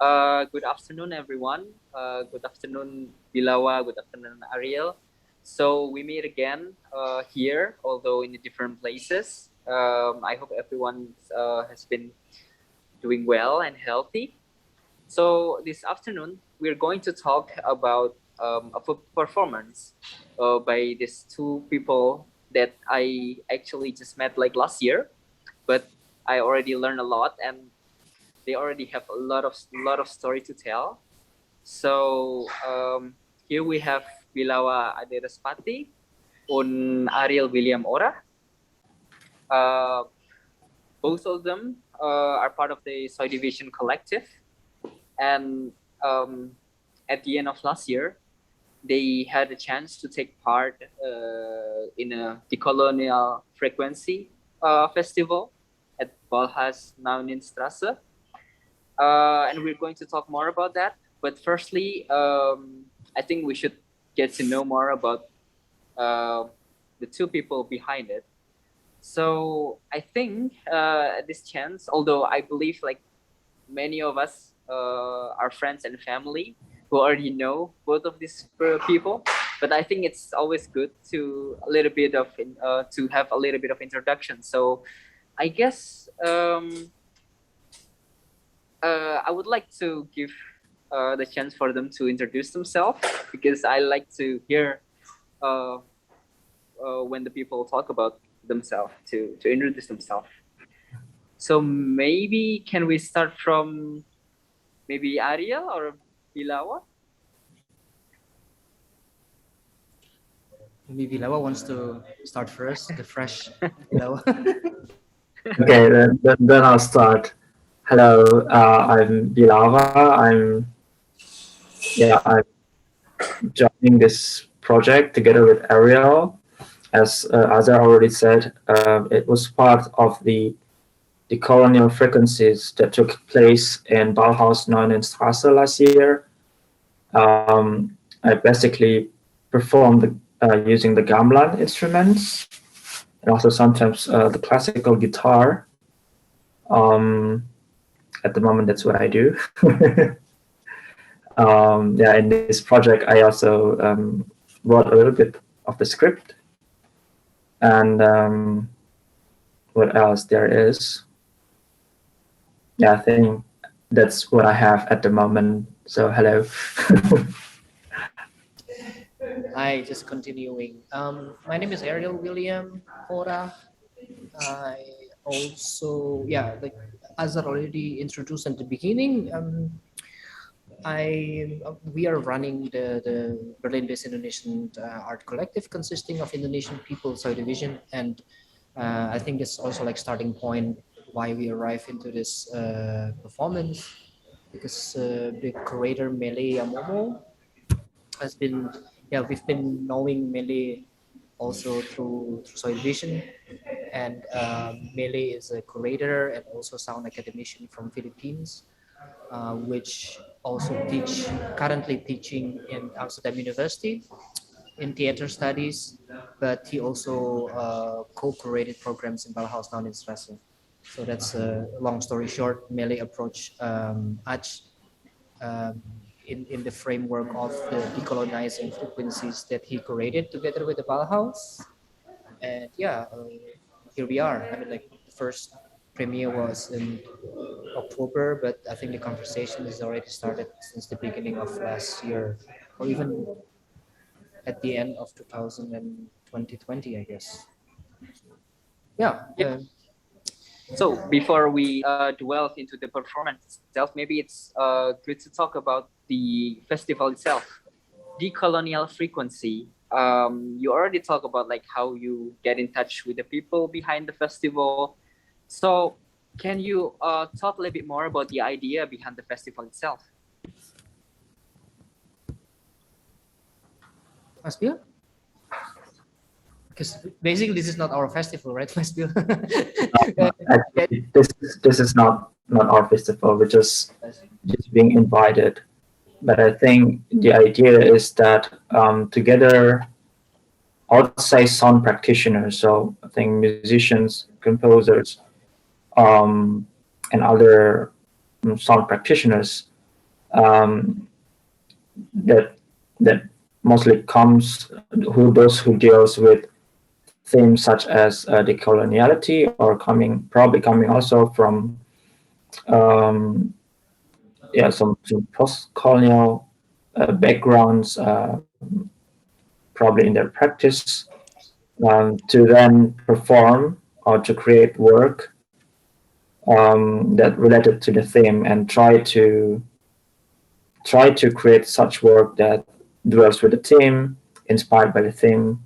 Good afternoon, everyone. Good afternoon, Bilawa. Good afternoon, Ariel. So we meet again here, although in different places. I hope everyone has been doing well and healthy. So this afternoon, we're going to talk about a performance by these two people that I actually just met like last year, but I already learned a lot and they already have a lot of story to tell. So here we have Bilawa Ade Respati on Ariel William Orah. Uh, both of them are part of the Soy Division Collective, and um, at the end of last year, they had a chance to take part in a decolonial frequency festival at Ballhaus Naunynstraße. And we're going to talk more about that. But firstly, I think we should get to know more about uh, the two people behind it. So I think at this chance, although I believe like many of us are friends and family who already know both of these people, but I think it's always good to a little bit of to have a little bit of introduction. So I guess I would like to give the chance for them to introduce themselves because I like to hear uh, when the people talk about themselves to introduce themselves. So maybe can we start from maybe Ariel or Bilawa? Maybe Bilawa wants to start first, the fresh Bilawa. Okay, then I'll start. Hello, I'm Bilawa. I'm joining this project together with Ariel. As I already said, it was part of the colonial frequencies that took place in Ballhaus Naunynstraße last year. I basically performed using the gamelan instruments and also sometimes the classical guitar. At the moment, that's what I do. Yeah, in this project, I also wrote a little bit of the script. And what else there is? Yeah, I think that's what I have at the moment. So, hello. Hi, just continuing. My name is Ariel William Hora. I also, yeah, like as I already introduced at the beginning, we are running the Berlin-based Indonesian art collective consisting of Indonesian people subdivision, and I think it's also like starting point why we arrive into this performance because the curator Mele Yamomo has been, yeah, we've been knowing Mele also through Soy Vision, and Mele is a curator and also sound academician from Philippines, which also currently teaching in Amsterdam University in theater studies, but he also co-curated programs in Ballhaus Naunynstraße. So that's a long story short. Mele approached um, in the framework of the decolonizing frequencies that he created together with the Ballhaus. And yeah, here we are. I mean, like the first premiere was in October, but I think the conversation has already started since the beginning of last year, or even at the end of 2020, I guess. Yeah. Yeah. So before we delve into the performance itself, maybe it's good to talk about the festival itself, decolonial frequency. You already talk about like how you get in touch with the people behind the festival. So can you talk a little bit more about the idea behind the festival itself? Mas Bill? Because basically this is not our festival, right, Mas Bill? Actually, this is not our festival. We're just being invited. But I think the idea is that together, I would say sound practitioners. So I think musicians, composers, and other sound practitioners um, that that mostly comes those who deals with themes such as decoloniality, or probably coming also from some post-colonial backgrounds, probably in their practice, to then perform or to create work that related to the theme, and try to create such work that dwells with the theme, inspired by the theme,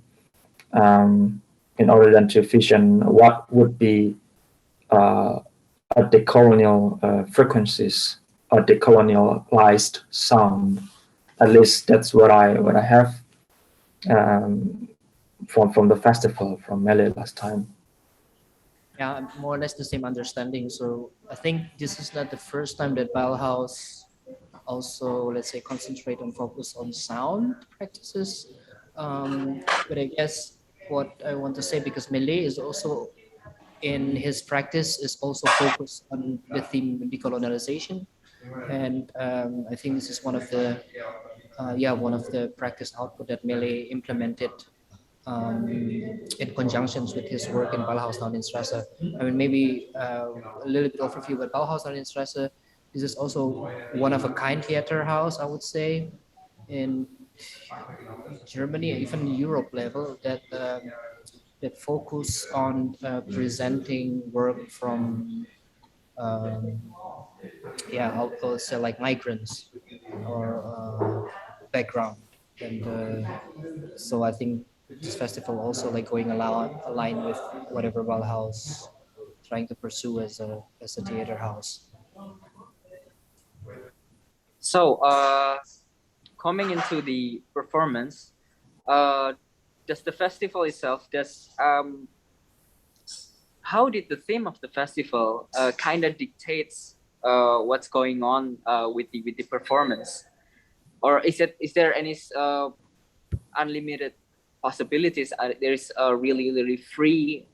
in order then to vision what would be a decolonial frequencies, a decolonialized sound. At least that's what I have from the festival from Mele last time. Yeah, more or less the same understanding. So I think this is not the first time that Ballhaus also, let's say, concentrate and focus on sound practices. But I guess what I want to say, because Malay is also in his practice is also focused on the theme decolonialization, and I think this is one of the practice output that Malay implemented in conjunctions with his work in Ballhaus Naunynstraße. I mean, maybe a little bit overview, but Ballhaus Naunynstraße, this is also one of a kind theater house, I would say, in Germany, even Europe level, that focus on presenting work from I'll say like migrants or background, and so I think this festival also like going aligned with whatever Ballhaus trying to pursue as a theater house. So, coming into the performance, does the festival itself, how did the theme of the festival kind of dictates what's going on with the performance, or is there any unlimited possibilities? There's a really free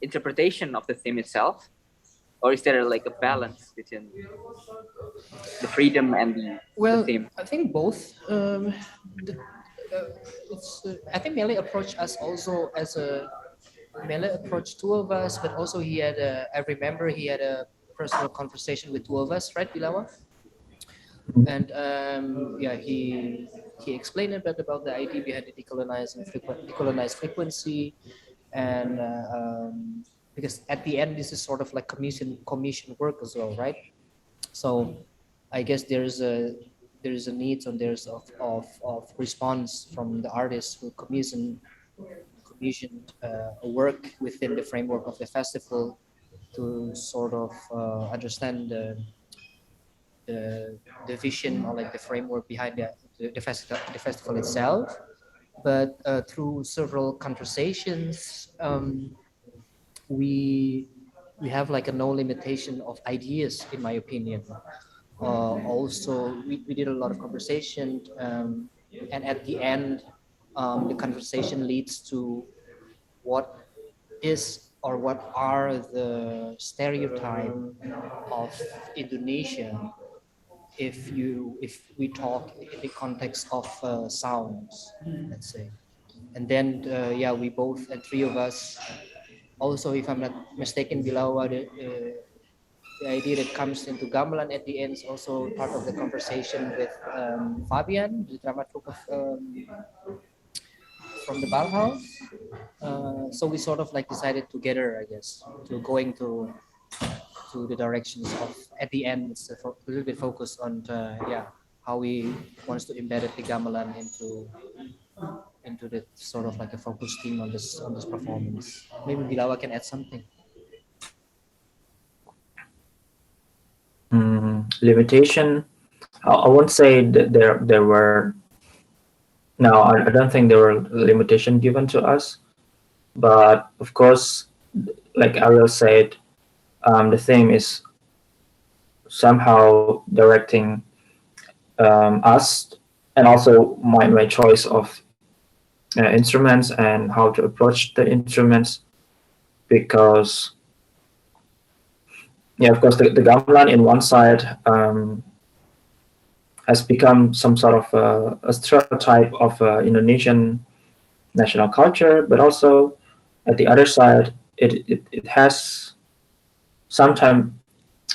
interpretation of the theme itself, or is there like a balance between the freedom and the theme? I think both. I think Mele approached us also as a Mele approached two of us, but also I remember he had a personal conversation with two of us, right, Bilawa? And he explained a bit about the idea behind the decolonized frequency, and because at the end this is sort of like commission work as well, right? So I guess there's a need and there's of response from the artists who commissioned a work within the framework of the festival to sort of understand the vision or like the framework behind the festival itself. But through several conversations, we have like a no limitation of ideas, in my opinion. Also, we did a lot of conversation, and at the end, the conversation leads to what is or what are the stereotype of Indonesia if we talk in the context of sounds, let's say. And then we both and three of us also, if I'm not mistaken, Bilawa, the idea that comes into gamelan at the end is also part of the conversation with Fabian, the dramaturg from the Ballhaus. So we sort of like decided together, I guess, to going to the directions of at the end it's a little bit focused on how we wants to embed the gamelan into the sort of like a focus theme on this performance. Maybe Bilawa can add something. Limitation. I won't say that there were. No, I don't think there were limitation given to us. But of course, like Ariel said, the theme is somehow directing us, and also my choice of instruments and how to approach the instruments, because yeah, of course, the gamelan in one side has become some sort of a stereotype of Indonesian national culture, but also at the other side, it has sometimes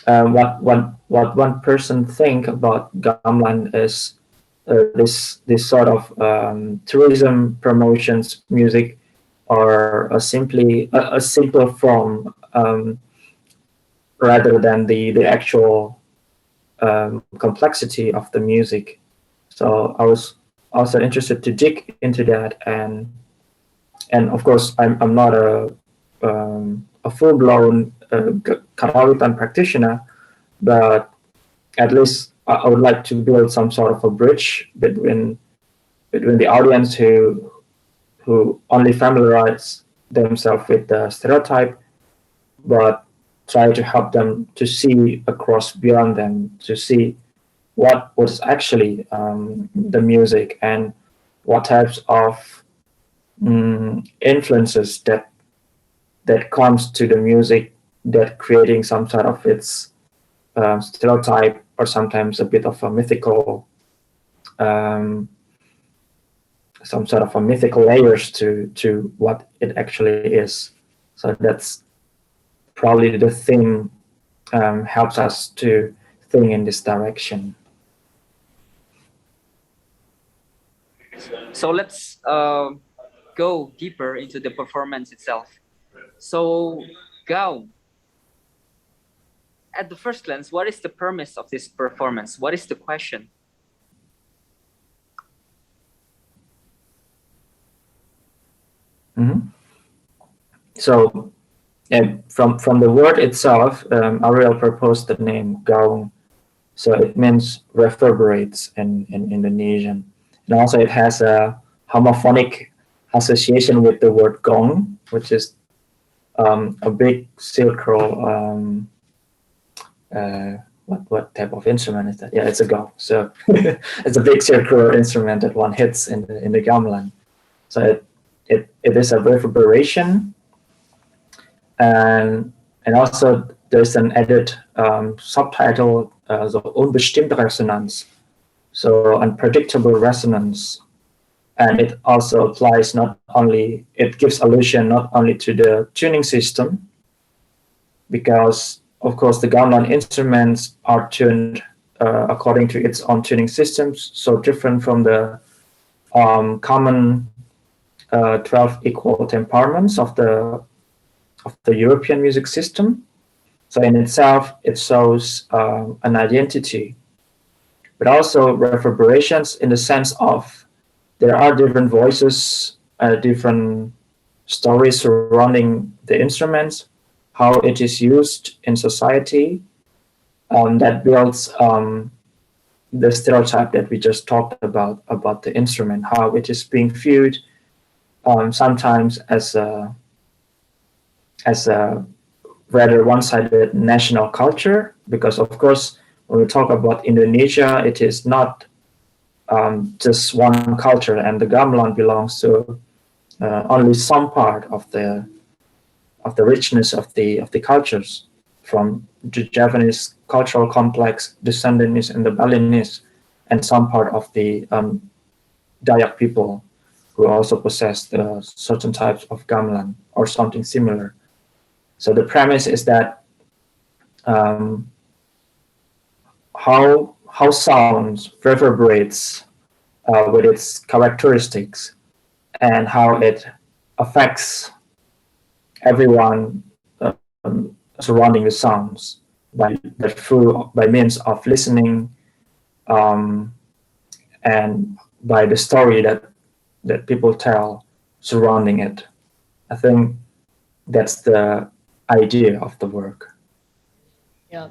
what one person think about gamelan is this sort of tourism promotions music or a simple form rather than the actual complexity of the music. So I was also interested to dig into that, and of course I'm not a full blown karawitan practitioner, but at least I would like to build some sort of a bridge between the audience who only familiarize themselves with the stereotype, but try to help them to see across beyond them, to see what was actually the music and what types of influences that comes to the music that creating some sort of its stereotype or sometimes a bit of a mythical um, some sort of a mythical layers to what it actually is. So that's probably the theme helps us to think in this direction. So let's go deeper into the performance itself. So, Gaung, at the first glance, what is the premise of this performance? What is the question? Mm-hmm. So, from the word itself, Ariel proposed the name GAUNG. So it means reverberates in Indonesian. And also it has a homophonic association with the word gong, which is a big circle. What type of instrument is that? Yeah, it's a gong. So it's a big circular instrument that one hits in the gamelan. So it is a reverberation, and also there's an added subtitle, so unbestimmte Resonanz, so unpredictable resonance, and it also applies not only, it gives allusion not only to the tuning system, because of course the gamelan instruments are tuned according to its own tuning systems, so different from the common 12 equal temperaments of the European music system. So in itself, it shows an identity, but also reverberations in the sense of there are different voices, different stories surrounding the instruments, how it is used in society, that builds the stereotype that we just talked about the instrument, how it is being viewed sometimes as a rather one-sided national culture, because of course when we talk about Indonesia, it is not just one culture, and the gamelan belongs to only some part of the richness of the cultures, from the Javanese cultural complex, the Sundanese and the Balinese, and some part of the Dayak people who also possess certain types of gamelan or something similar. So the premise is that how sound reverberates with its characteristics and how it affects everyone surrounding the sounds by means of listening, um, and by the story that people tell surrounding it. I think that's the idea of the work. Yeah,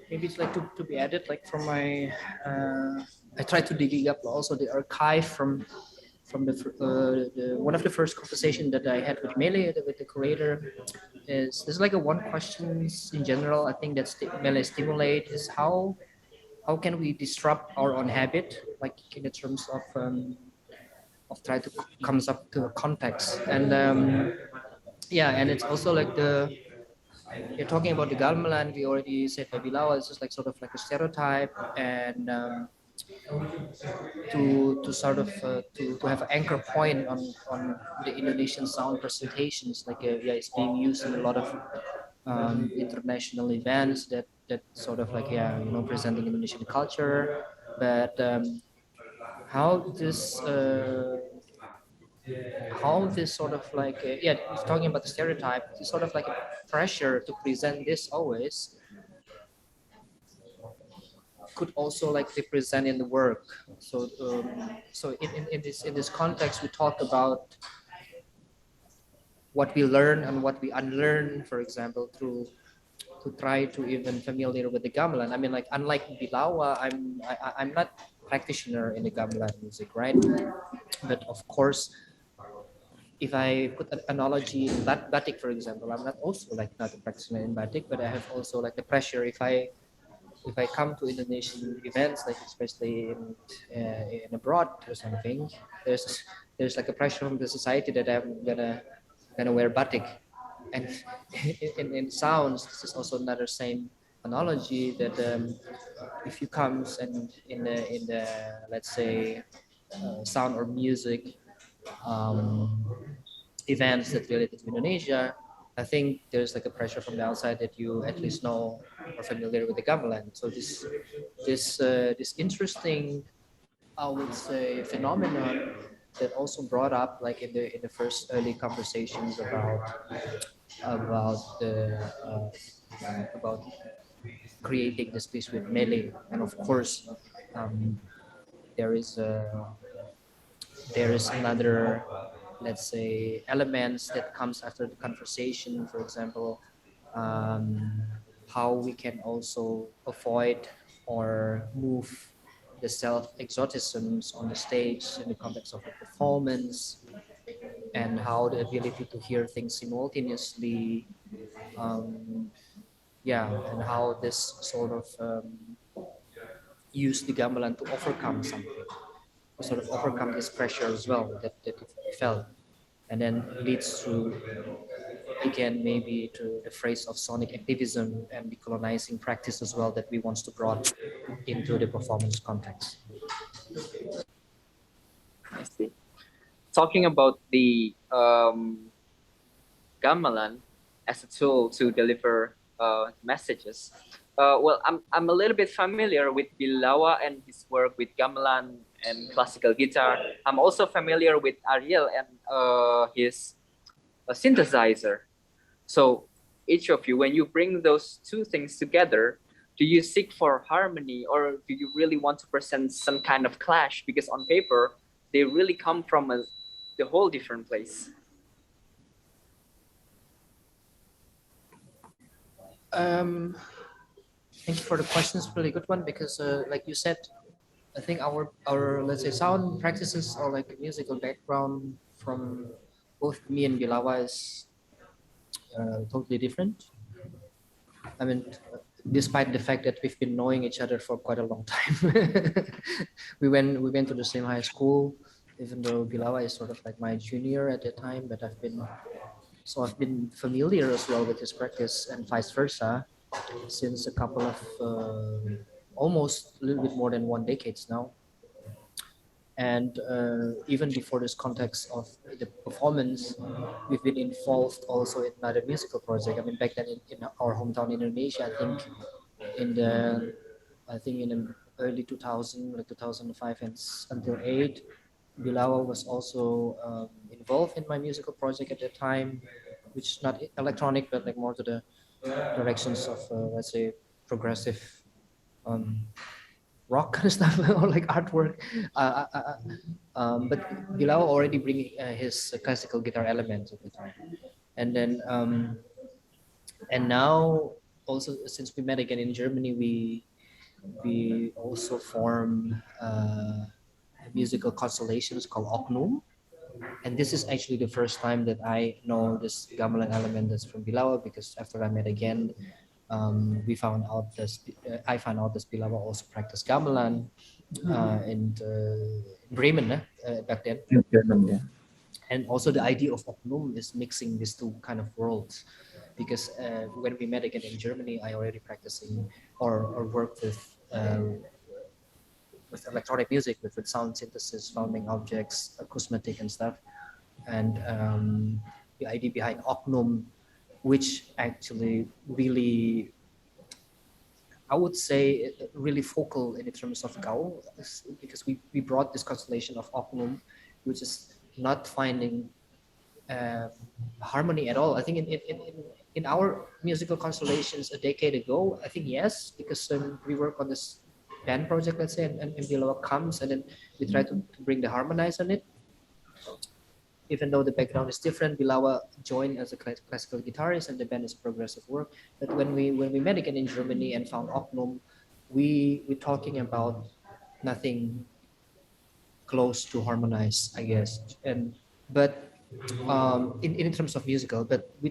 maybe it's like to be added, like from my, I tried to dig up also the archive from the one of the first conversation that I had with Mele, with the curator, is there's like a one questions in general. I think that's the Mele stimulate is how can we disrupt our own habit, like in the terms of try to comes up to a context, and yeah, and it's also like you're talking about the gamelan, we already said by Bilawa, it's just like sort of like a stereotype, and to sort of to have an anchor point on the Indonesian sound presentations, like yeah, it's being used in a lot of international events that sort of like, yeah, you know, presenting Indonesian culture, but how this sort of like yeah, it's talking about the stereotype, it's sort of like a pressure to present this always could also like represent in the work. So so in this context, we talk about what we learn and what we unlearn, for example, through to try to even familiar with the gamelan. I mean, like unlike Bilawa, I'm not practitioner in the gamelan music, right? But of course, if I put an analogy in batik, for example, I'm not also like not a practitioner in batik, but I have also like the pressure if I come to Indonesian events, like especially in abroad or something, there's like a pressure from the society that I'm gonna wear batik, and in sounds, this is also another same analogy that if you comes and in the let's say sound or music um, events that related to Indonesia, I think there's like a pressure from the outside that you at least know or familiar with the gamelan. So this interesting, I would say, phenomenon that also brought up like in the first early conversations about the about creating this piece with melee, and of course um, there is another, let's say, elements that comes after the conversation, for example, um, how we can also avoid or move the self-exoticisms on the stage in the context of the performance, and how the ability to hear things simultaneously, yeah, and how this sort of use the gamelan to overcome something, to sort of overcome this pressure as well that it felt, and then leads to again maybe to the phrase of sonic activism and decolonizing practice as well that we want to brought into the performance context. I see. Talking about the gamelan as a tool to deliver messages. Well, I'm a little bit familiar with Bilawa and his work with gamelan and classical guitar. I'm also familiar with Ariel and his synthesizer. So each of you, when you bring those two things together, do you seek for harmony, or do you really want to present some kind of clash? Because on paper, they really come from the whole different place. Thank you for the question. It's a really good one because, like you said, I think our let's say sound practices or like musical background from both me and Bilawa is totally different. I mean, despite the fact that we've been knowing each other for quite a long time, we went to the same high school, even though Bilawa is sort of like my junior at the time, but I've been familiar as well with his practice and vice versa since a couple of almost a little bit more than 1 decades now. And even before this context of the performance, we've been involved also in another musical project. I mean, back then in our hometown Indonesia, in the I think in the early 2000, like 2005 and until 8, Bilawa was also involved in my musical project at that time, which is not electronic, but like more to the directions of let's say progressive um, rock kind of stuff or like artwork. But Bilawa already bringing his classical guitar elements at the time, and then and now also since we met again in Germany, we also form musical constellations called Oknum. And this is actually the first time that I know this gamelan element that's from Bilawa, because after I met again, we found out this. I found out this Bilawa also practiced gamelan in Bremen back then. In German, yeah. And also the idea of oknum is mixing these two kind of worlds, because when we met again in Germany, I already practicing or worked with electronic music, with sound synthesis, founding objects, acoustic and stuff. And the idea behind oknum, which actually really, I would say, really focal in terms of GAUNG, because we brought this constellation of oknum, which is not finding harmony at all. I think in our musical constellations a decade ago, I think yes, because we work on this band project, let's say, and Bilawa comes, and then we try to bring the harmonize on it. Even though the background is different, Bilawa joined as a classical guitarist, and the band is progressive work. But when we met again in Germany and found oknum, we're talking about nothing close to harmonize, I guess. And but in terms of musical, but we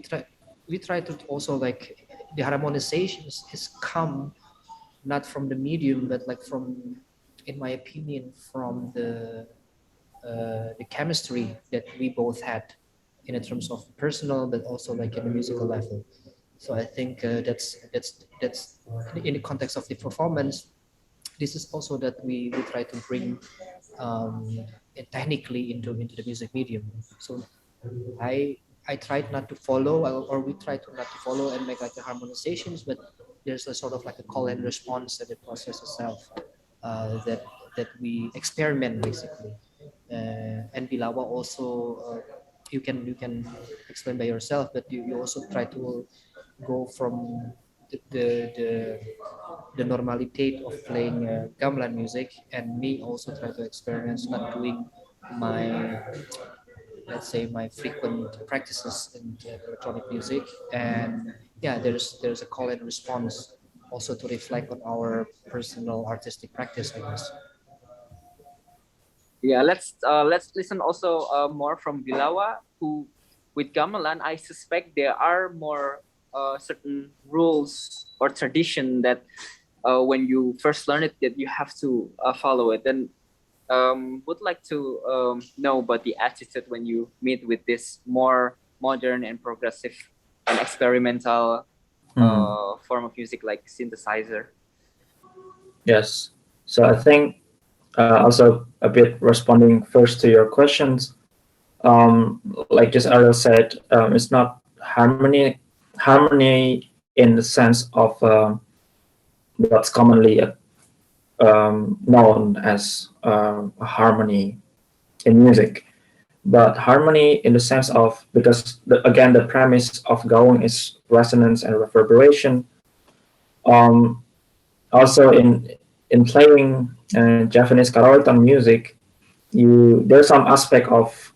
try to also like the harmonizations is come not from the medium, but like from, in my opinion, from the chemistry that we both had in terms of personal, but also like in the musical level. So I think that's in the context of the performance. This is also that we try to bring it technically into the music medium. So I I tried not to follow, or we tried to not to follow and make like the harmonizations, but there's a sort of like a call and response at the process itself, that we experiment basically. And Bilawa also, you can explain by yourself, but you also try to go from the the the, the normality of playing gamelan music, and me also try to experience not doing my, let's say, my frequent practices in electronic music. And yeah, there's a call and response also to reflect on our personal artistic practice, I guess. Yeah, let's listen also more from Bilawa, who with gamelan I suspect there are more certain rules or tradition that when you first learn it that you have to follow it. And would like to know about the attitude when you meet with this more modern and progressive and experimental form of music like synthesizer. Yes. So I think also a bit responding first to your questions. Like just Ariel said, it's not harmony in the sense of what's commonly known as a harmony in music, but harmony in the sense of, because again the premise of Gaung is resonance and reverberation. Also in playing Japanese karaoke music, there's some aspect of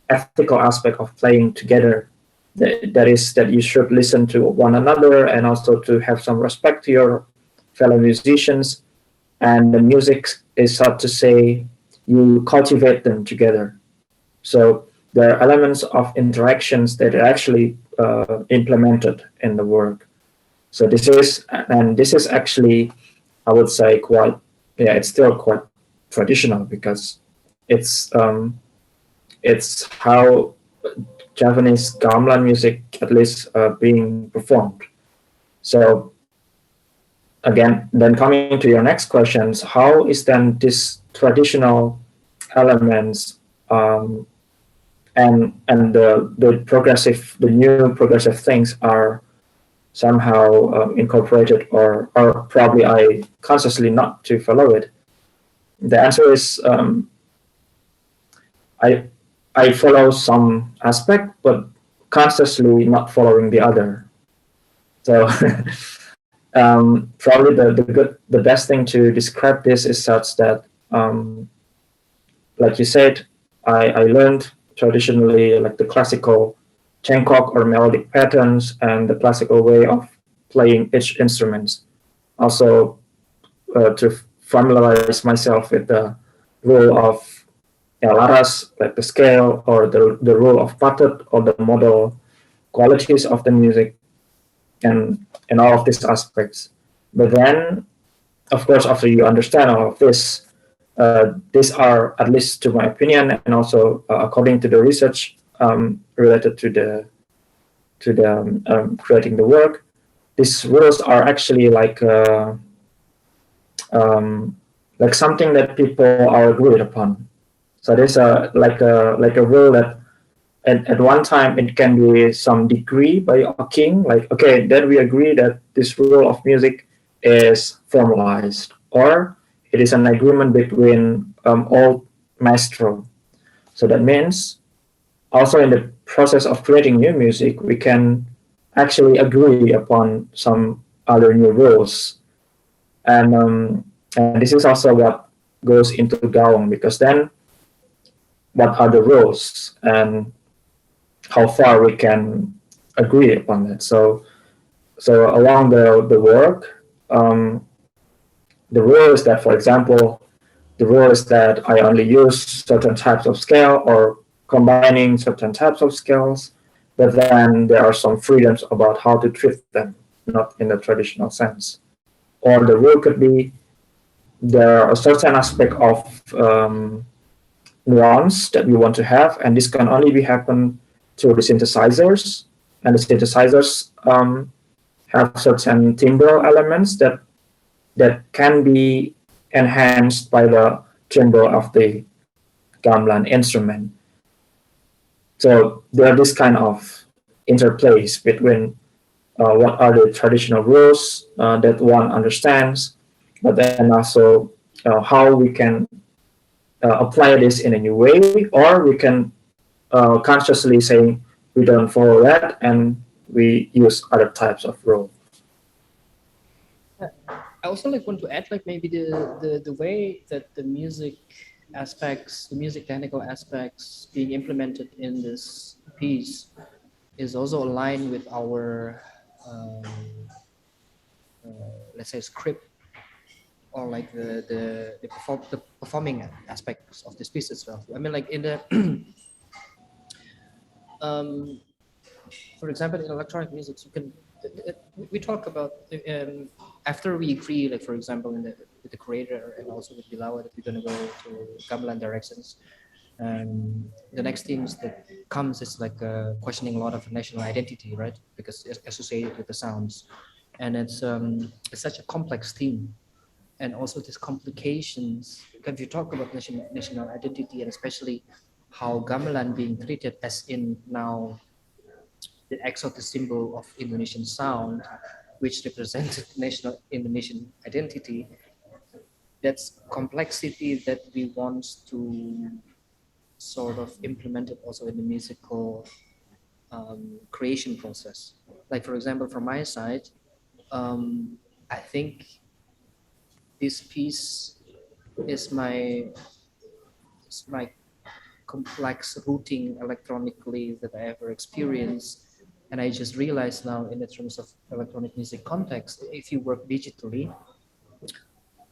ethical aspect of playing together. That is that you should listen to one another and also to have some respect to your fellow musicians. And the music is hard to say you cultivate them together. So there are elements of interactions that are actually implemented in the work. So this is actually, I would say, quite, yeah, it's still quite traditional, because it's how Japanese gamelan music at least being performed. So again, then coming to your next questions, how is then this traditional elements and the new progressive things are somehow incorporated, or probably I consciously not to follow it? The answer is I I follow some aspect, but consciously not following the other. So probably the best thing to describe this is such that, like you said, I learned traditionally like the classical Cengkok or melodic patterns and the classical way of playing each instruments. Also, to familiarize myself with the rule of laras, like the scale, or the rule of patut, or the modal qualities of the music, and all of these aspects. But then, of course, after you understand all of this, These are, at least to my opinion, and also according to the research related to the creating the work, these rules are actually like something that people are agreed upon. So there's a rule that at one time it can be some decree by a king, like okay, then we agree that this rule of music is formalized, or it is an agreement between all maestro. So that means also in the process of creating new music, we can actually agree upon some other new rules, and this is also what goes into gaung, because then what are the rules and how far we can agree upon it. So along the work, the rule is that, for example, the rule is that I only use certain types of scale or combining certain types of scales, but then there are some freedoms about how to treat them, not in the traditional sense. Or the rule could be there are a certain aspect of nuance that we want to have, and this can only be happen through the synthesizers, and the synthesizers have certain timbral elements that can be enhanced by the timbre of the gamelan instrument. So there are this kind of interplays between what are the traditional rules that one understands, but then also how we can apply this in a new way, or we can consciously say we don't follow that and we use other types of rule. I also like want to add like maybe the way that the music aspects, the music technical aspects being implemented in this piece is also aligned with our um, let's say script, or like the performing aspects of this piece as well. I mean, like in the um, for example, in electronic music, you can we talk about after we agree, like for example, with the creator and also with Bilawa, that we're going to go to gamelan directions. And the next things that comes is like questioning a lot of national identity, right? Because it's associated with the sounds, and it's such a complex theme. And also these complications, if you talk about national identity, and especially how gamelan being treated as in now the X of the symbol of Indonesian sound, which represented national Indonesian identity. That's complexity that we want to sort of implement it also in the musical creation process. Like for example, from my side, I think this piece is my complex routing electronically that I ever experienced. And I just realized now, in the terms of electronic music context, if you work digitally,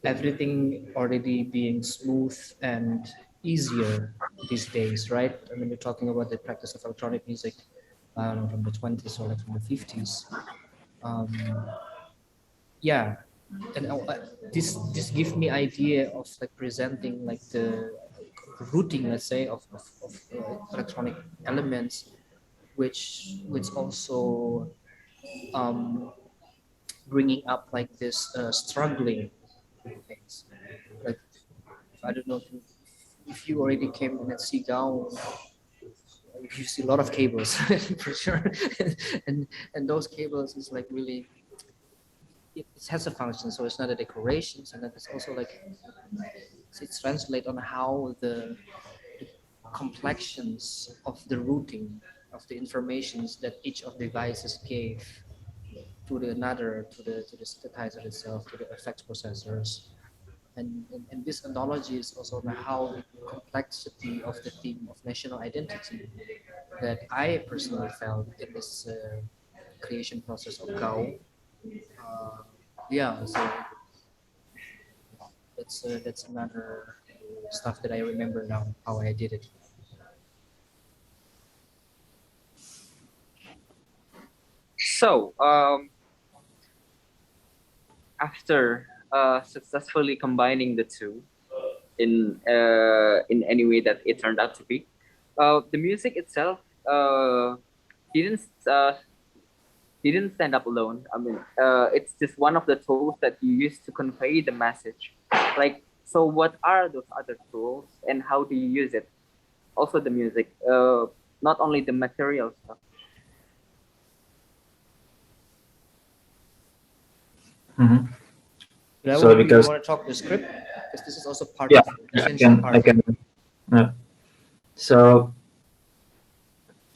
everything already being smooth and easier these days, right? I mean, we're talking about the practice of electronic music from the 20s or like from the 50s. Um, yeah, and this gives me idea of like presenting like the routing, let's say, of electronic elements, which also um, bringing up like this struggling things. Like I don't know if you already came in and see GAUNG, you see a lot of cables for sure, and and those cables is like really it has a function, so it's not a decoration, and it's also like it's translate on how the complexions of the routing of the informations that each of the devices gave to the another, to the synthesizer itself, to the effects processors. And this analogy is also on how the complexity of the theme of national identity that I personally felt in this creation process of GAU. Uh, yeah, so that's another stuff that I remember now how I did it. So, after successfully combining the two, in any way that it turned out to be. The music itself didn't uh, didn't stand up alone. I mean, it's just one of the tools that you use to convey the message. Like, so what are those other tools and how do you use it? Also the music, not only the material stuff. Mm-hmm. So because you want to talk the script, because this is also part of the essential part. I can. Yeah. So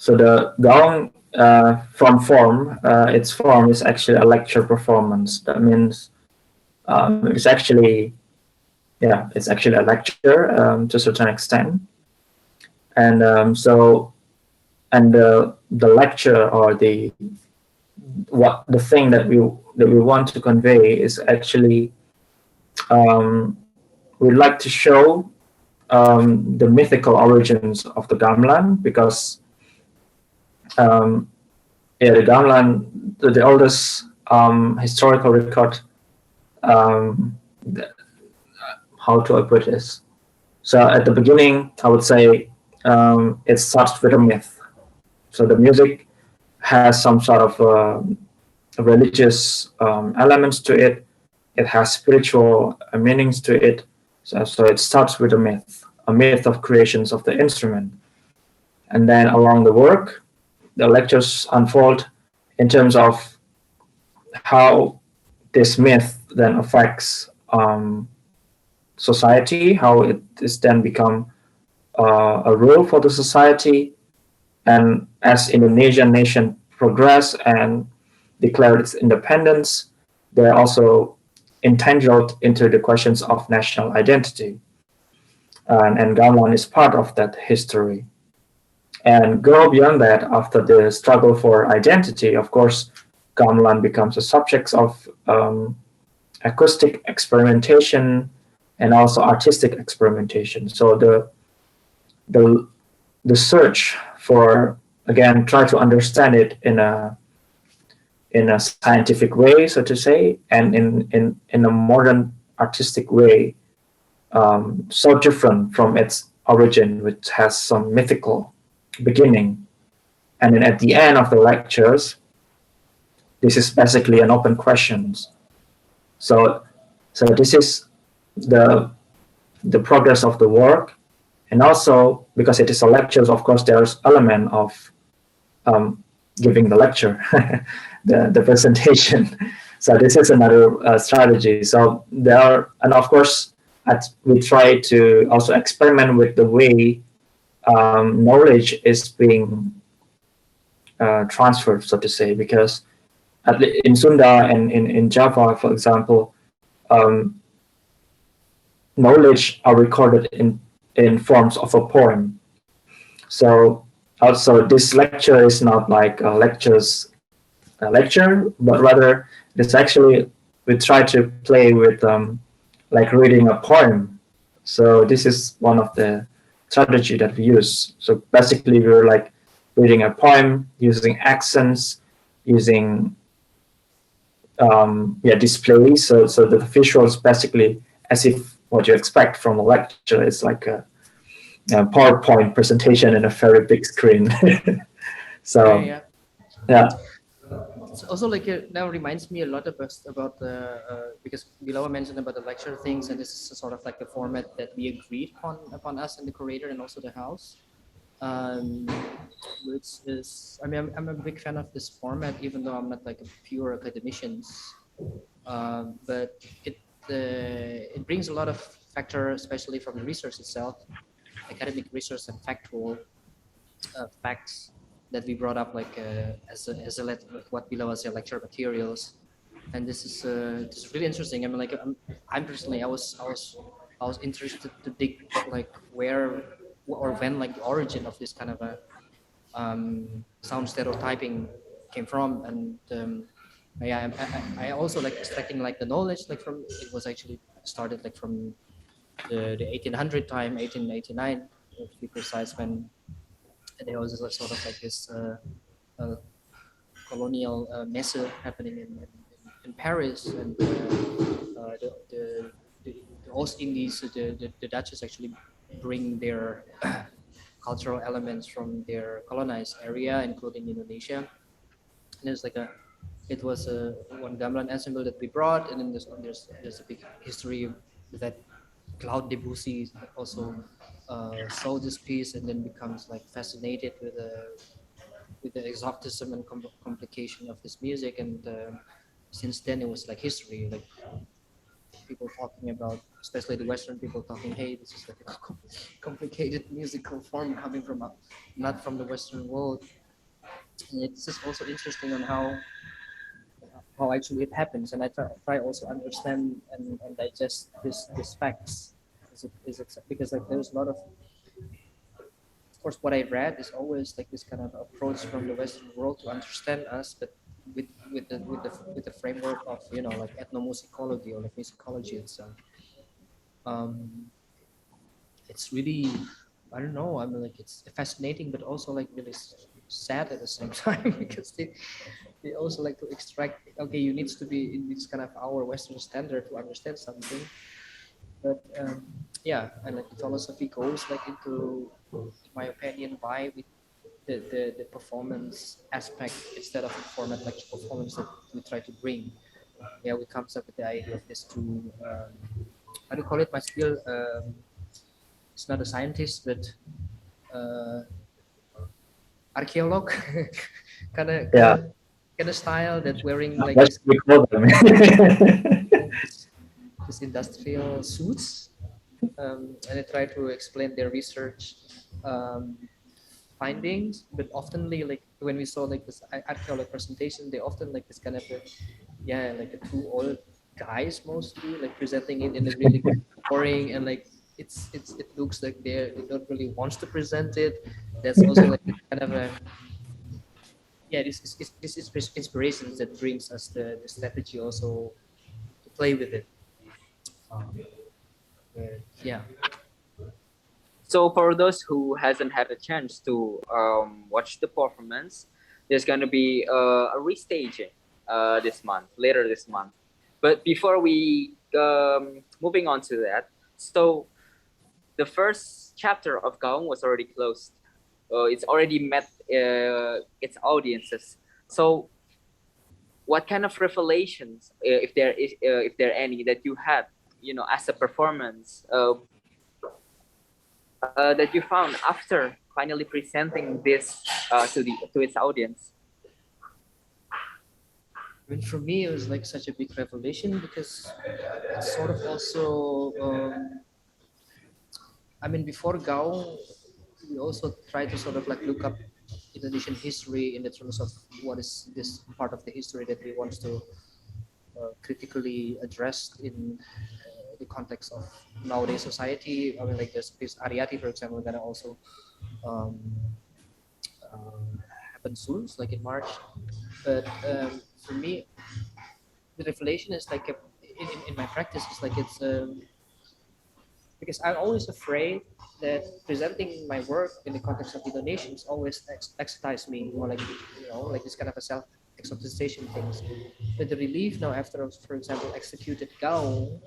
the GAUNG from form, its form is actually a lecture performance. That means it's actually a lecture to a certain extent, and the lecture or the thing that we want to convey is actually we'd like to show the mythical origins of the gamelan, because the gamelan, the oldest historical record. How do I put this? So at the beginning, I would say it starts with a myth. So the music has some sort of religious elements to it. It has spiritual meanings to it. So it starts with a myth of creations of the instrument. And then along the work, the lectures unfold in terms of how this myth then affects society, how it is then become a rule for the society. And as Indonesian nation progress and declared its independence, they're also entangled into the questions of national identity. And gamelan is part of that history. And go beyond that, after the struggle for identity, of course, gamelan becomes a subject of acoustic experimentation and also artistic experimentation. So the search for, again, try to understand it in a scientific way, so to say, and in a modern artistic way, so different from its origin, which has some mythical beginning. And then at the end of the lectures, this is basically an open questions. So this is the progress of the work. And also, because it is a lecture, of course, there's element of giving the lecture, the presentation. So this is another strategy. So there are, and of course, we try to also experiment with the way knowledge is being transferred, so to say, because in Sunda and in Java, for example, knowledge are recorded in forms of a poem. So also this lecture is not like a lecture, but rather it's actually, we try to play with like reading a poem. So this is one of the strategy that we use. So basically we're like reading a poem using accents, using display. So the visuals basically as if what you expect from a lecture is like a PowerPoint presentation in a very big screen. So yeah. It's also like it now reminds me a lot about the because Bilawa mentioned about the lecture things, and this is sort of like the format that we agreed upon us and the curator and also the house. Which is, I mean, I'm a big fan of this format, even though I'm not like a pure academician. But it brings a lot of factor, especially from the research itself, academic research and factual facts that we brought up, like as like what Bilawa said, lecture materials, and this is really interesting. I mean, like I'm personally, I was interested to dig like where or when like the origin of this kind of a sound stereotyping came from, and I also like extracting like the knowledge like from it was actually started like from the 1800 time, 1889 to be precise, when there was sort of like this colonial messe happening in Paris, and the Oost Indies, the Dutchess actually bring their cultural elements from their colonized area, including Indonesia. And there's like it was a one gamelan ensemble that we brought, and then there's a big history that Claude Debussy also saw this piece and then becomes like fascinated with the exoticism and complication of this music, and since then it was like history, like people talking about, especially the Western people talking, hey, this is like a complicated musical form coming from not from the Western world. And it's just also interesting on how actually it happens, and I try also understand and digest this facts. Is it because like there's a lot of course what I read is always like this kind of approach from the Western world to understand us, but with the framework of like ethnomusicology or like musicology itself. Um, it's really, I don't know. I mean, like it's fascinating, but also like really sad at the same time because they also like to extract. Okay, you need to be in this kind of our Western standard to understand something, but yeah, and like the philosophy goes like into, in my opinion, why we the performance aspect instead of a format like performance that we try to bring. Yeah, we comes up with the idea of this two. How do you call it? My skill. It's not a scientist, but archaeolog kind of Yeah, kind of style that wearing like that's what we call them. this industrial suits, and they try to explain their research findings. But oftenly, like when we saw like this archaeological presentation, they often like this kind of like a two old guys mostly like presenting it in a really boring and like it looks like they don't really want to present it. That's also like kind of a this is inspirations that brings us the strategy also to play with it. Yeah. So for those who hasn't had a chance to watch the performance, there's gonna be a restaging this month, later this month. But before we moving on to that, so the first chapter of GAUNG was already closed. It's already met its audiences. So what kind of revelations, if there are any, that you had, as a performance, that you found after finally presenting this to its audience? I mean, for me, it was like such a big revelation because it's sort of also, I mean, before Gaung, we also try to sort of like look up Indonesian history in the terms of what is this part of the history that we want to critically address in the context of nowadays society. I mean, like there's this Ariati, for example, gonna also um, happen soon, like in March. But for me, the revelation is like in my practice, it's like it's because I'm always afraid that presenting my work in the context of Indonesians always exercise me, or like like this kind of a self exoticization things. But the relief now after, for example, executed Gaung,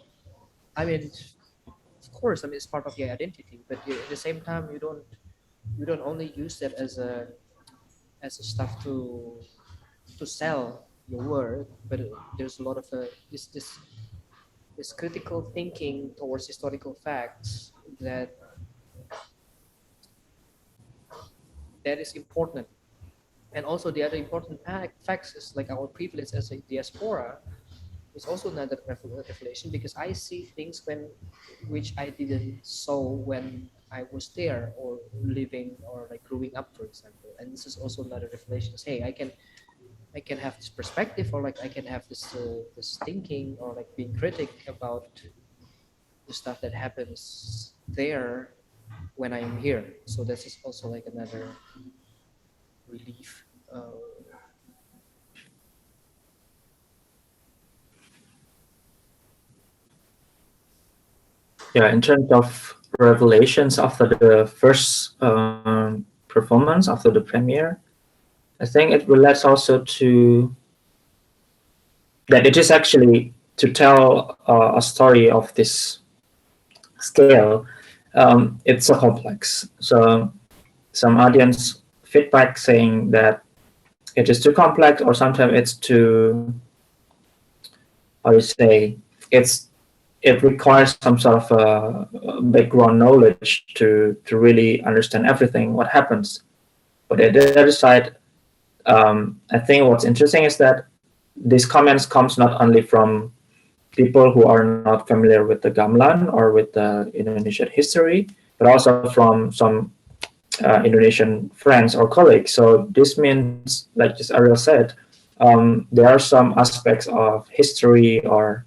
I mean, of course, I mean it's part of your identity, but at the same time you don't only use that as a stuff to sell your work, but there's a lot of this critical thinking towards historical facts that is important. And also the other important facts is like our privilege as a diaspora is also another revelation, because I see things which I didn't saw when I was there or living or like growing up, for example. And this is also another revelation. Hey, I can have this perspective, or like I can have this thinking, or like being critic about the stuff that happens there when I am here. So this is also like another relief. Yeah, in terms of revelations after the first performance, after the premiere, I think it relates also to that it is actually to tell a story of this scale, it's so complex. So some audience feedback saying that it is too complex, or sometimes it's too, how do you say, it requires some sort of background knowledge to really understand everything what happens. But at the other side, I think what's interesting is that these comments comes not only from people who are not familiar with the gamelan or with the Indonesian history, but also from some Indonesian friends or colleagues. So this means, like just Ariel said, there are some aspects of history or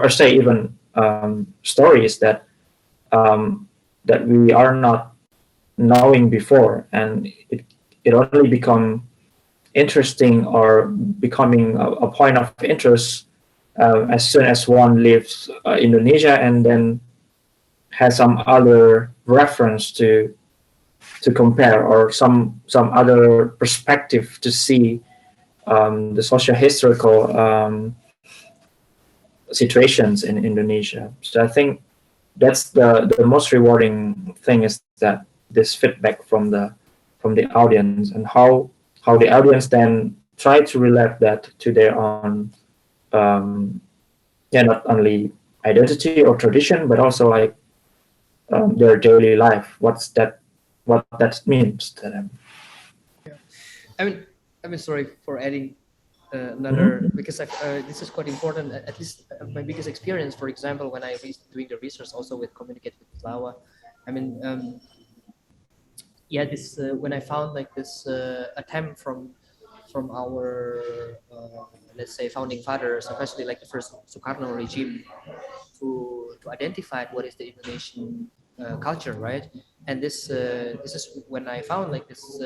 say even stories that we are not knowing before, and it only become interesting or becoming a point of interest as soon as one leaves Indonesia and then has some other reference to compare, or some other perspective to see the social historical situations in Indonesia. So I think that's the most rewarding thing, is that this feedback from the audience, and how the audience then try to relate that to their own not only identity or tradition, but also like their daily life. What that means to them. I mean, sorry for adding another, because this is quite important. At least my biggest experience, for example, when I was doing the research also with Communicate with Bilawa, I mean, yeah, this when I found like this attempt from our let's say founding fathers, especially like the first Sukarno regime, to identify what is the Indonesian culture, right? And this is when I found like this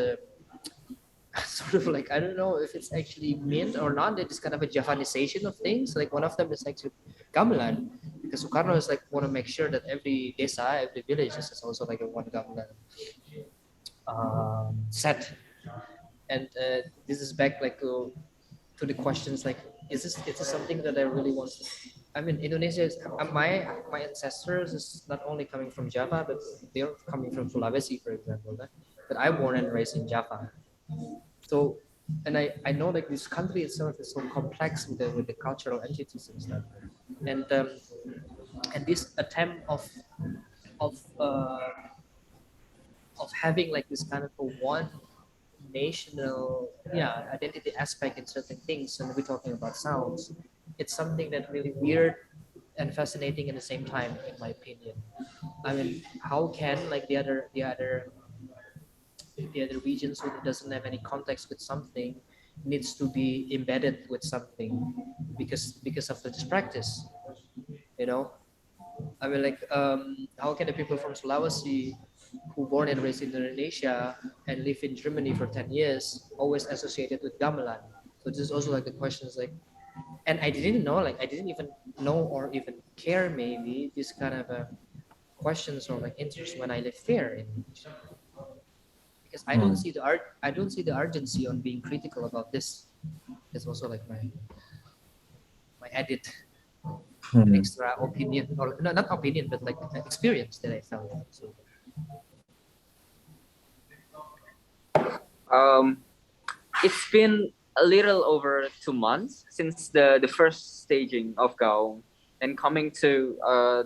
sort of like, I don't know if it's actually meant or not, it's kind of a Javanization of things. Like one of them is actually gamelan, because Sukarno is like want to make sure that every desa, every village is also like a one gamelan set. And this is back like to the questions like, is this something that I really want to, I mean, Indonesia is my ancestors is not only coming from Java, but they're coming from Sulawesi, for example, right? But I'm born and raised in Java. So, and I know like this country itself is so complex with the cultural entities and stuff, and this attempt of uh, having like this kind of a one national identity aspect in certain things, and we're talking about sounds, it's something that really weird and fascinating at the same time, in my opinion. I mean, how can like the other regions who doesn't have any context with something needs to be embedded with something because of this practice, you know? I mean, like, how can the people from Sulawesi who born and raised in Indonesia and live in Germany for 10 years always associated with gamelan? So this is also like the questions like, and I didn't know, like I didn't even know or even care maybe this kind of questions or like interest when I lived there in Indonesia. Because I don't see the urgency on being critical about this. It's also like my added extra opinion, or no, not opinion, but like experience that I felt. So. It's been a little over 2 months since the first staging of GAUNG, and coming to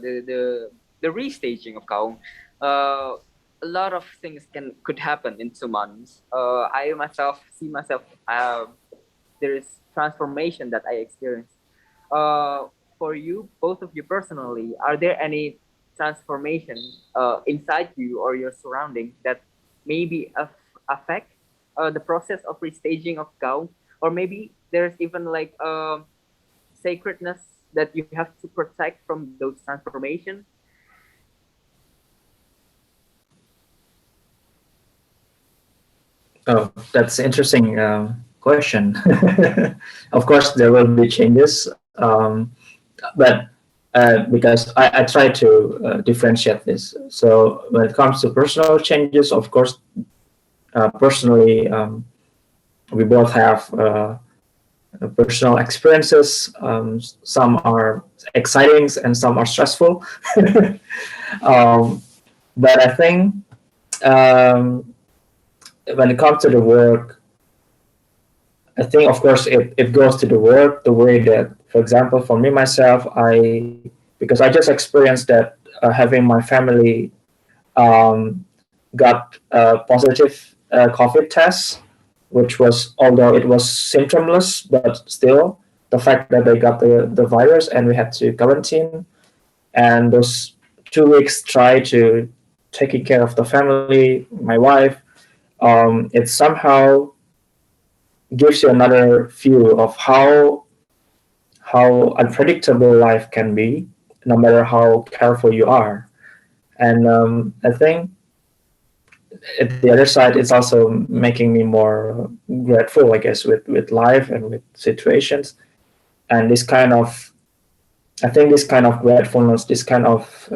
the restaging of GAUNG. A lot of things could happen in 2 months. I myself see myself. There is transformation that I experienced. For you, both of you personally, are there any transformation inside you or your surrounding that maybe affect the process of restaging of GAUNG, or maybe there's even like sacredness that you have to protect from those transformations? Oh, that's interesting question. Of course, there will be changes, but because I try to differentiate this. So when it comes to personal changes, of course, personally, we both have personal experiences. Some are exciting and some are stressful. But I think um, when it comes to the work, I think of course it goes to the work the way that, for example, for me myself, because I just experienced that having my family got a positive COVID test, which was, although it was symptomless, but still the fact that they got the virus and we had to quarantine, and those 2 weeks try to taking care of the family, my wife, it somehow gives you another view of how unpredictable life can be, no matter how careful you are. And I think at the other side, it's also making me more grateful, I guess, with life and with situations. And this kind of, I think, this kind of gratefulness, this kind of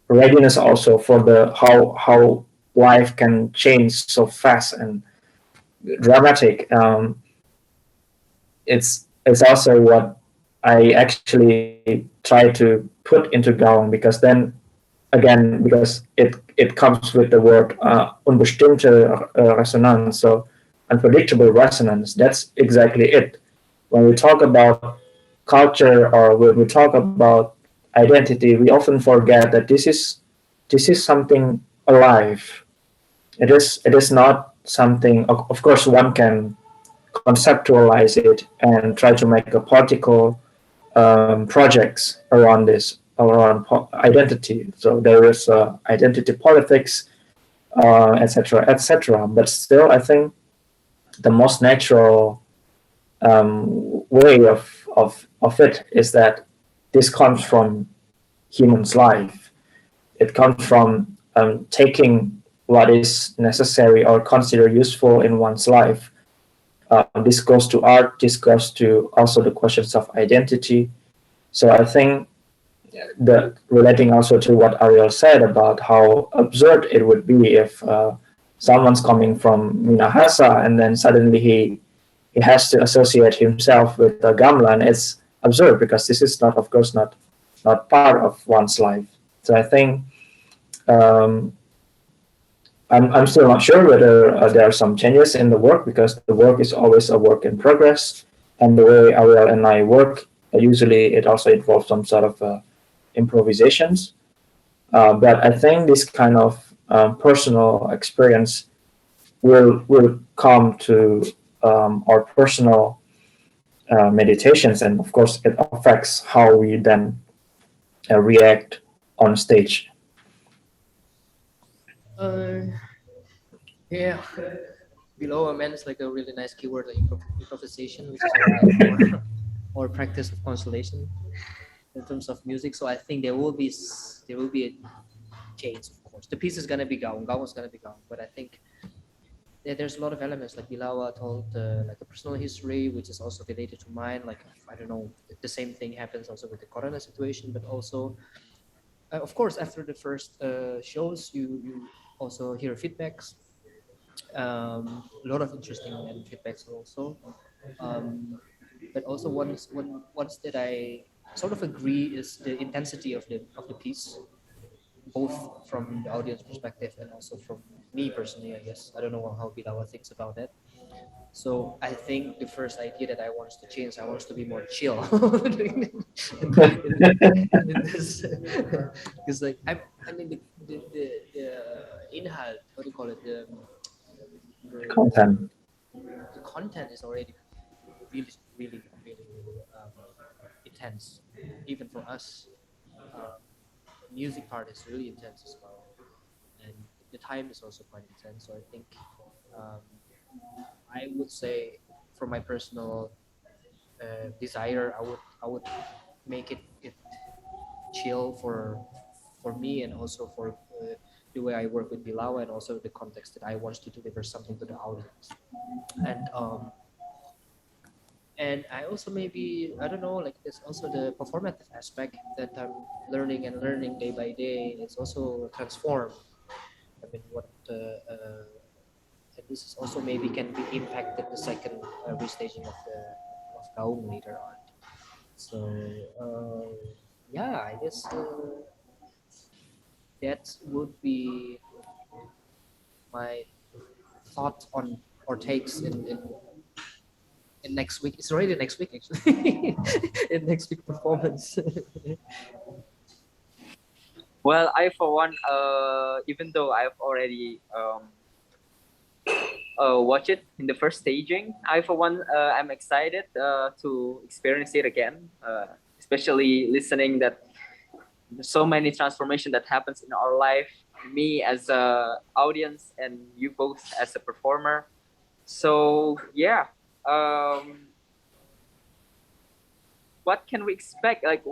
readiness also for the how life can change so fast and dramatic. It's also what I actually try to put into Gaung, because then again, because it comes with the word unbestimmte Resonanz, so unpredictable resonance. That's exactly it. When we talk about culture or when we talk about identity, we often forget that this is something alive. It is not something. Of course, one can conceptualize it and try to make a particle projects around this, around identity. So there is identity politics, etc., etc. But still, I think the most natural way of it is that this comes from human's life. It comes from taking what is necessary or considered useful in one's life. This goes to art. This goes to also the questions of identity. So I think the relating also to what Ariel said about how absurd it would be if someone's coming from Minahasa and then suddenly he has to associate himself with the gamelan. It's absurd because this is not, of course, not part of one's life. So I think um, I'm still not sure whether there are some changes in the work, because the work is always a work in progress, and the way Ariel and I work, usually it also involves some sort of improvisations. But I think this kind of personal experience will come to our personal meditations, and of course, it affects how we then react on stage. Uh, yeah, below man is like a really nice keyword, like improvisation, which is like our practice of constellation in terms of music. So I think there will be a change, of course. The piece is gonna be Gaung. Gaung is gonna be Gaung, but I think there's a lot of elements like Bilawa told, like a personal history, which is also related to mine. Like I don't know, the same thing happens also with the Corona situation, but also, of course, after the first shows, you also hear feedbacks, a lot of interesting and feedbacks also. Um, but also once that I sort of agree is the intensity of the piece, both from the audience perspective and also from me personally, I guess. I don't know how Bilawa thinks about that. So I think the first idea that I want to change, I want to be more chill in this, because like I mean the inhalt, what do you call it, the, Content. the content is already really really intense, even for us. Uh, music part is really intense as well, and the time is also quite intense. So I think um, I would say, from my personal desire, I would make it chill for me, and also for the way I work with Bilawa, and also the context that I want to deliver something to the audience. And I also, maybe, I don't know, like there's also the performative aspect that I'm learning and learning day by day. It's also transformed. I mean, what this is also maybe can be impacted the second restaging of GAUNG later on. So yeah, I guess that would be my thought on or takes in next week. It's already next week actually. In next week performance. Well, I for one, even though I've already watched it in the first staging, I for one, I'm excited to experience it again, especially listening that there's so many transformation that happens in our life, me as a audience and you both as a performer. So yeah, what can we expect? Like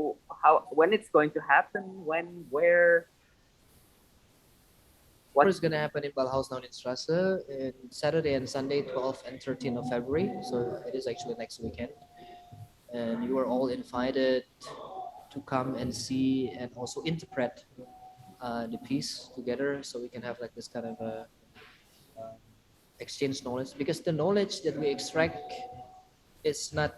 how, when it's going to happen, when, where? What is going to happen in Ballhaus Naunynstraße in Saturday and Sunday, 12th and 13th of February. So it is actually next weekend. And you are all invited to come and see and also interpret the piece together, so we can have like this kind of a exchange knowledge, because the knowledge that we extract is not,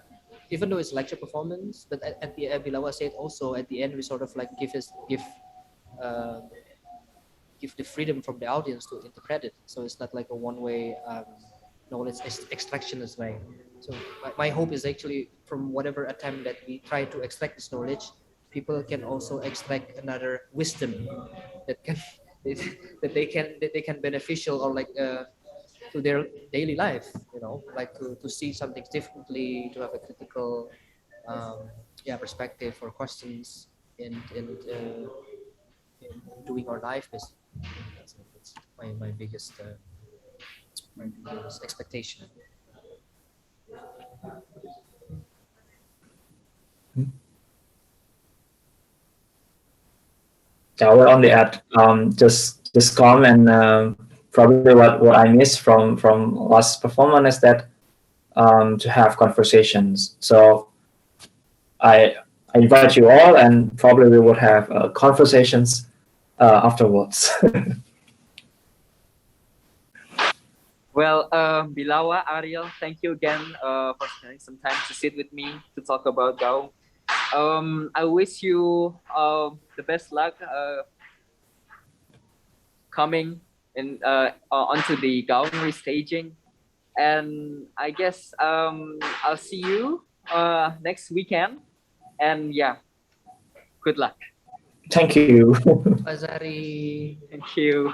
even though it's lecture performance, but at the Bilawa said also at the end we sort of like give the freedom from the audience to interpret it. So it's not like a one-way knowledge extractionist way. So my hope is actually from whatever attempt that we try to extract this knowledge, people can also extract another wisdom that can that they can beneficial or like to their daily life. You know, like to see something differently, to have a critical perspective or questions in doing our life. That's my biggest expectation. Yeah, I will only add just come and probably what I missed from last performance is that to have conversations. So I invite you all, and probably we would have conversations afterwards. Well, Bilawa, Ariel, thank you again for spending some time to sit with me to talk about GAUNG. I wish you the best luck coming in onto the GAUNG restaging, and I guess I'll see you next weekend. And yeah, good luck. Thank you. Azhari. Thank you.